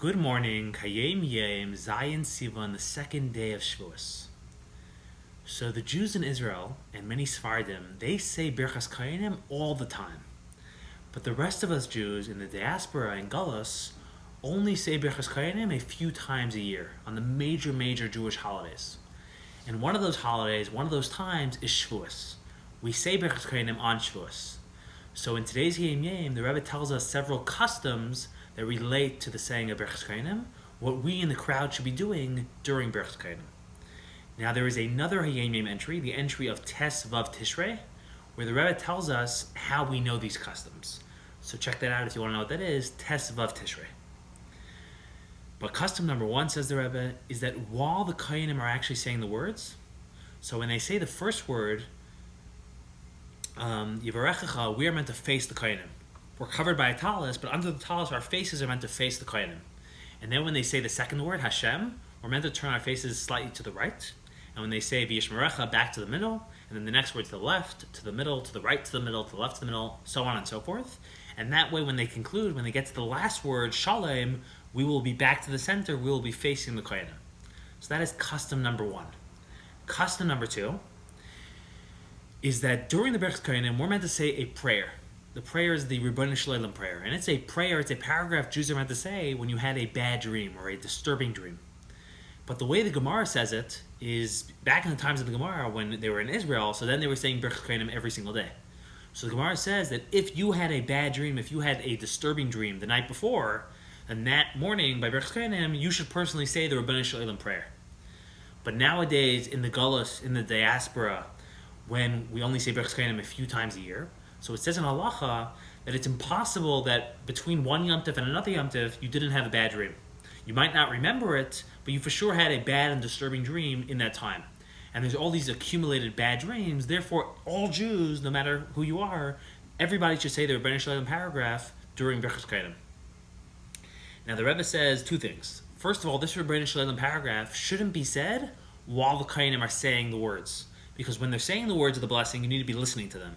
Good morning, Hayom Yom, Zayin Sivan, the second day of Shavuos. So the Jews in Israel, and many Sephardim, they say Birchas Kohanim all the time. But the rest of us Jews in the diaspora and Galus only say Birchas Kohanim a few times a year on the major Jewish holidays. And one of those holidays, one of those times is Shavuos. We say Birchas Kohanim on Shavuos. So in today's Hayom Yom, the Rebbe tells us several customs that relate to the saying of Birchas Kohanim, what we in the crowd should be doing during Birchas Kohanim. Now there is another Hayom Yom entry, the entry of Tes Vav Tishrei, where the Rebbe tells us how we know these customs. So check that out if you want to know what that is, Tes Vav Tishrei. But custom number one, says the Rebbe, is that while the Kohanim are actually saying the words, so when they say the first word, Yivarechecha, we are meant to face the Kohanim. We're covered by a talis, but under the talis, our faces are meant to face the Kohanim. And then when they say the second word, Hashem, we're meant to turn our faces slightly to the right. And when they say V'yishmerecha, back to the middle, and then the next word to the left, to the middle, to the right, to the middle, to the left, to the middle, so on and so forth. And that way, when they conclude, when they get to the last word, Shalem, we will be back to the center, we will be facing the Kohanim. So that is custom number one. Custom number two is that during the Birchas Kohanim, we're meant to say a prayer. The prayer is the Ribono Shel Olam prayer. And it's a prayer, it's a paragraph Jews are meant to say when you had a bad dream or a disturbing dream. But the way the Gemara says it is, back in the times of the Gemara when they were in Israel, so then they were saying Birchas Kohanim every single day. So the Gemara says that if you had a bad dream, if you had a disturbing dream the night before, then that morning by Birchas Kohanim, you should personally say the Ribono Shel Olam prayer. But nowadays, in the Galus, in the diaspora, when we only say Birchas Kohanim a few times a year, so it says in Halacha that it's impossible that between one Yom Tov and another Yom Tov, you didn't have a bad dream. You might not remember it, but you for sure had a bad and disturbing dream in that time. And there's all these accumulated bad dreams, therefore all Jews, no matter who you are, everybody should say the Ribono Shel Olam paragraph during Birchas Kohanim. Now the Rebbe says two things. First of all, this Ribono Shel Olam paragraph shouldn't be said while the Kohanim are saying the words. Because when they're saying the words of the blessing, you need to be listening to them.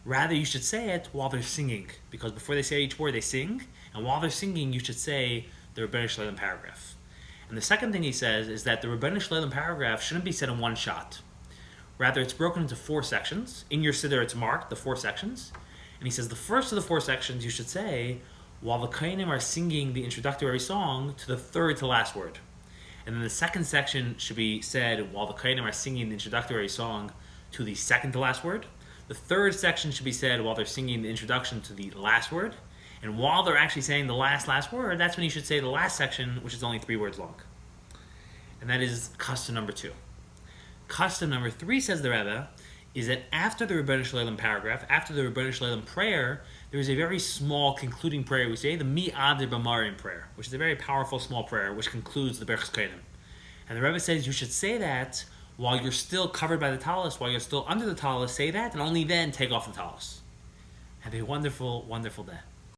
Rather, you should say it while they're singing, because before they say each word, they sing, and while they're singing, you should say the Ribono Shel Olam paragraph. And the second thing he says is that the Ribono Shel Olam paragraph shouldn't be said in one shot. Rather, it's broken into 4 sections. In your Siddur, it's marked, the 4 sections. And he says the first of the 4 sections you should say while the Kohanim are singing the introductory song to the third to last word. And then the second section should be said while the Kohanim are singing the introductory song to the second to last word. The third section should be said while they're singing the introduction to the last word. And while they're actually saying the last word, that's when you should say the last section, which is only 3 words long. And that is custom number 2. Custom number 3, says the Rebbe, is that after the Ribono Shel Olam paragraph, after the Ribono Shel Olam prayer, there is a very small concluding prayer we say, the Mi Adir b'Marim prayer, which is a very powerful small prayer which concludes the Birchas Kohanim. And the Rebbe says you should say that while you're still covered by the talis, while you're still under the talis, say that, and only then take off the talis. Have a wonderful, wonderful day.